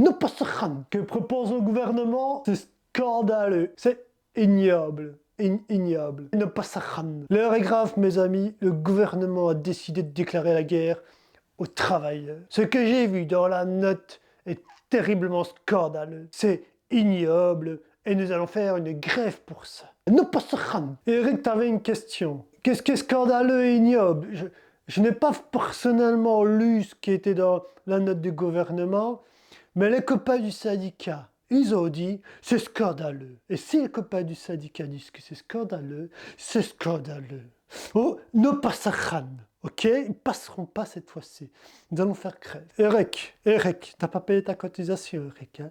Ne pas se rendre. Que propose le gouvernement, c'est scandaleux, c'est ignoble. Ignoble. Ne pas se rendre. L'heure est grave, mes amis, le gouvernement a décidé de déclarer la guerre aux travailleurs. Ce que j'ai vu dans la note est terriblement scandaleux. C'est ignoble et nous allons faire une grève pour ça. Ne pas se rendre. Eric, tu avais une question. Qu'est-ce qui est scandaleux et ignoble? Je n'ai pas personnellement lu ce qui était dans la note du gouvernement, mais les copains du syndicat, ils ont dit c'est scandaleux. Et si les copains du syndicat disent que c'est scandaleux, c'est scandaleux. Oh, ne pas se rendre. Ok, ils ne passeront pas cette fois-ci. Nous allons faire grève. Eric, t'as pas payé ta cotisation, Eric. Hein?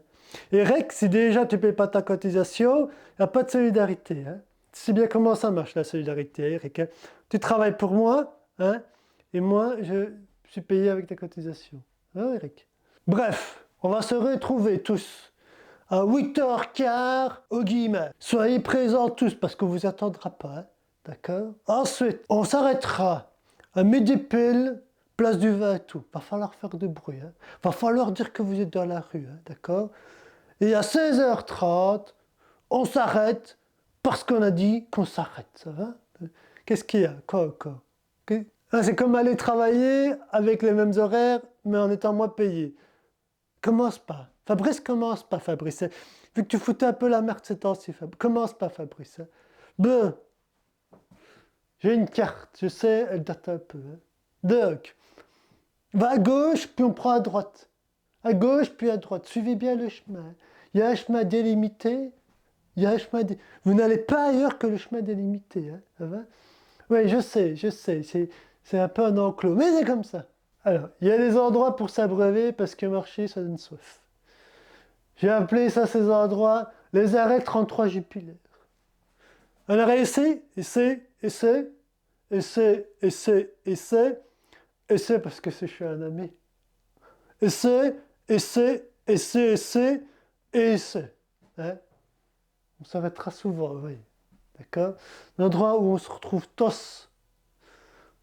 Eric, si déjà tu ne payes pas ta cotisation, il n'y a pas de solidarité. Hein? Tu sais bien comment ça marche la solidarité, Eric. Hein? Tu travailles pour moi, hein? Et moi, je suis payé avec ta cotisation. Hein, Eric? Bref, on va se retrouver tous à 8h15 au guillemets. Soyez présents tous parce qu'on ne vous attendra pas. Hein? D'accord? Ensuite, on s'arrêtera à midi pile, place du vin et tout. Va falloir faire du bruit. Hein. Va falloir dire que vous êtes dans la rue. Hein, d'accord? Et à 16h30, on s'arrête parce qu'on a dit qu'on s'arrête. Ça va? Qu'est-ce qu'il y a? Quoi? C'est comme aller travailler avec les mêmes horaires, mais en étant moins payé. Commence pas. Fabrice, commence pas, Fabrice. Vu que tu foutais un peu la merde ces temps-ci, commence pas, Fabrice. Hein. Ben, j'ai une carte, je sais, elle date un peu. Hein. Donc, va à gauche, puis on prend à droite. À gauche, puis à droite. Suivez bien le chemin. Il y a un chemin délimité. Vous n'allez pas ailleurs que le chemin délimité. Hein. Ça va? Oui, je sais. C'est un peu un enclos, mais c'est comme ça. Alors, il y a des endroits pour s'abreuver parce que marcher, ça donne soif. J'ai appelé ça ces endroits les arrêts 33 jupilères. Un arrêt essai parce que c'est chez un ami. Essai. Hein? On s'arrêtera souvent, oui. D'accord? Un endroit où on se retrouve tous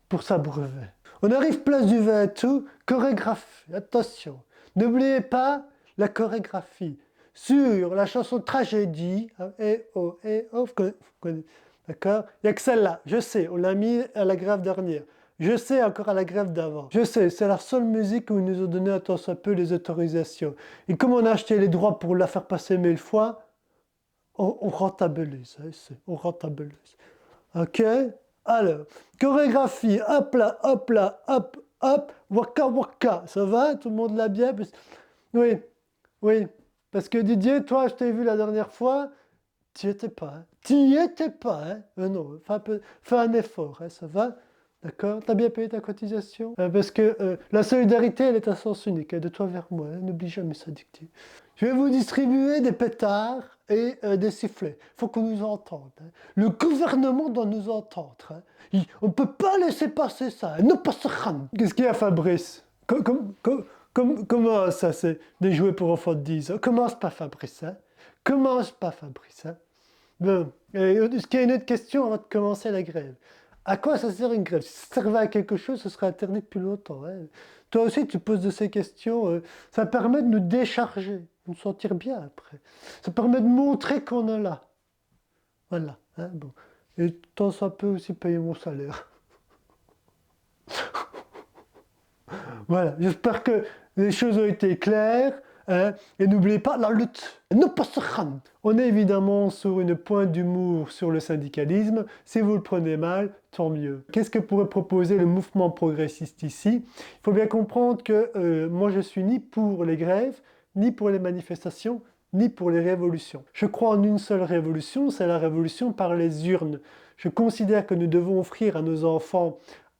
pour s'abreuver. On arrive place du vin et tout, chorégraphie, attention. N'oubliez pas la chorégraphie. Sur la chanson Tragédie, vous connaissez, d'accord? Il n'y a que celle-là, je sais, on l'a mis à la grève dernière. Je sais encore à la grève d'avant. Je sais, c'est la seule musique où ils nous ont donné un tant soit peu les autorisations. Et comme on a acheté les droits pour la faire passer 1000 fois, on rentabilise, hein, on rentabilise. Ok? Alors, chorégraphie, hop là, hop, waka, ça va? Tout le monde l'a bien? Oui, parce que Didier, toi, je t'ai vu la dernière fois, tu n'y étais pas, hein? Tu n'y étais pas, hein? Non, fais un effort, hein, ça va? D'accord? T'as bien payé ta cotisation? Parce que la solidarité, elle est à sens unique, hein, de toi vers moi, hein, n'oublie jamais ça, dicter. Je vais vous distribuer des pétards et des sifflets. Il faut qu'on nous entende. Hein. Le gouvernement doit nous entendre. Hein. On ne peut pas laisser passer ça. Hein. Ne pas se rendre. Qu'est-ce qu'il y a, Fabrice? Comment ça, c'est des jouets pour enfants de 10 ans? Commence pas, Fabrice. Hein. Commence pas, Fabrice. Hein. Bon. Est-ce qu'il y a une autre question avant de commencer la grève? À quoi ça sert une grève? Si ça servait à quelque chose, ce serait interdit depuis longtemps. Hein. Toi aussi, tu poses de ces questions. Ça permet de nous décharger, de nous sentir bien après. Ça permet de montrer qu'on est là. Voilà. Hein, bon. Et tant ça peut aussi payer mon salaire. Voilà. J'espère que les choses ont été claires. Hein, et n'oubliez pas la lutte. Ne pas se rendre. On est évidemment sur une pointe d'humour sur le syndicalisme. Si vous le prenez mal, tant mieux. Qu'est-ce que pourrait proposer le mouvement progressiste ici? Il faut bien comprendre que moi je suis ni pour les grèves, ni pour les manifestations, ni pour les révolutions. Je crois en une seule révolution, c'est la révolution par les urnes. Je considère que nous devons offrir à nos enfants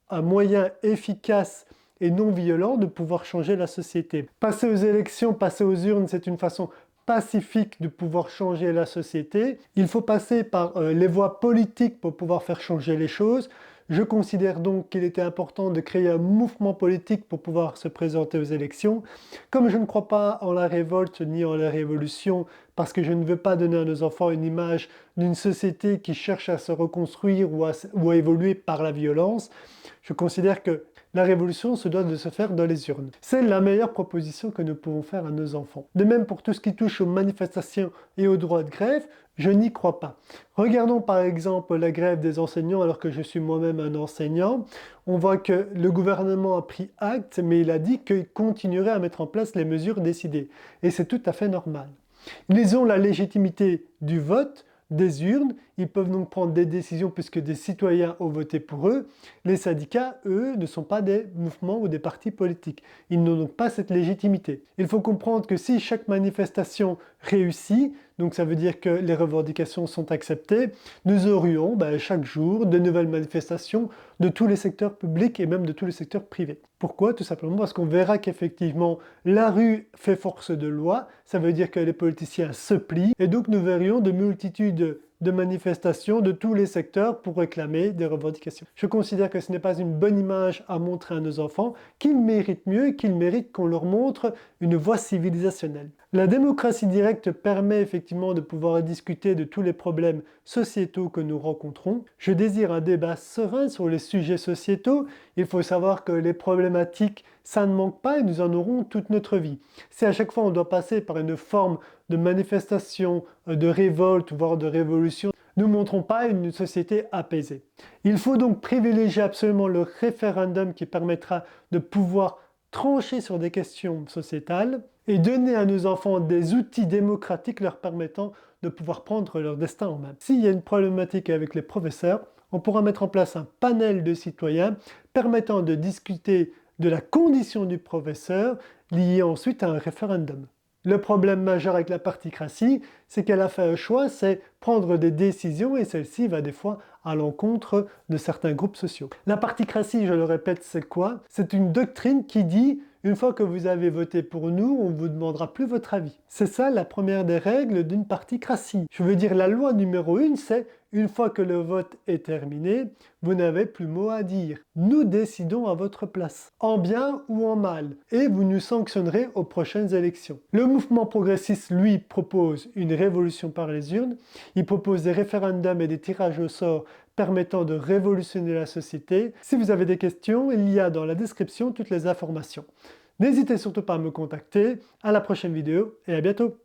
un moyen efficace et non violent de pouvoir changer la société. Passer aux élections, passer aux urnes, c'est une façon pacifique de pouvoir changer la société. Il faut passer par les voies politiques pour pouvoir faire changer les choses. Je considère donc qu'il était important de créer un mouvement politique pour pouvoir se présenter aux élections. Comme je ne crois pas en la révolte ni en la révolution, parce que je ne veux pas donner à nos enfants une image d'une société qui cherche à se reconstruire ou à évoluer par la violence, je considère que La révolution se doit de se faire dans les urnes. C'est la meilleure proposition que nous pouvons faire à nos enfants. De même pour tout ce qui touche aux manifestations et aux droits de grève, je n'y crois pas. Regardons par exemple la grève des enseignants alors que je suis moi-même un enseignant. On voit que le gouvernement a pris acte, mais il a dit qu'il continuerait à mettre en place les mesures décidées. Et c'est tout à fait normal. Ils ont la légitimité du vote, des urnes, ils peuvent donc prendre des décisions puisque des citoyens ont voté pour eux. Les syndicats, eux, ne sont pas des mouvements ou des partis politiques. Ils n'ont donc pas cette légitimité. Il faut comprendre que si chaque manifestation réussit, donc ça veut dire que les revendications sont acceptées, nous aurions chaque jour de nouvelles manifestations de tous les secteurs publics et même de tous les secteurs privés. Pourquoi? Tout simplement parce qu'on verra qu'effectivement la rue fait force de loi, ça veut dire que les politiciens se plient et donc nous verrions de multitudes de manifestations de tous les secteurs pour réclamer des revendications. Je considère que ce n'est pas une bonne image à montrer à nos enfants, qu'ils méritent mieux, qu'ils méritent qu'on leur montre une voie civilisationnelle. La démocratie directe permet effectivement de pouvoir discuter de tous les problèmes sociétaux que nous rencontrons. Je désire un débat serein sur les sujets sociétaux. Il faut savoir que les problématiques, ça ne manque pas et nous en aurons toute notre vie. Si à chaque fois on doit passer par une forme de manifestation, de révolte, voire de révolution, nous ne montrons pas une société apaisée. Il faut donc privilégier absolument le référendum qui permettra de pouvoir trancher sur des questions sociétales et donner à nos enfants des outils démocratiques leur permettant de pouvoir prendre leur destin en main. S'il y a une problématique avec les professeurs, on pourra mettre en place un panel de citoyens permettant de discuter de la condition du professeur liée ensuite à un référendum. Le problème majeur avec la particratie, c'est qu'elle a fait un choix, c'est prendre des décisions et celle-ci va des fois à l'encontre de certains groupes sociaux. La particratie, je le répète, c'est quoi? C'est une doctrine qui dit une fois que vous avez voté pour nous, on ne vous demandera plus votre avis. C'est ça la première des règles d'une particratie. Je veux dire, la loi numéro 1, c'est une fois que le vote est terminé, vous n'avez plus mot à dire. Nous décidons à votre place, en bien ou en mal, et vous nous sanctionnerez aux prochaines élections. Le mouvement progressiste, lui, propose une révolution par les urnes. Il propose des référendums et des tirages au sort permettant de révolutionner la société. Si vous avez des questions, il y a dans la description toutes les informations. N'hésitez surtout pas à me contacter. À la prochaine vidéo et à bientôt.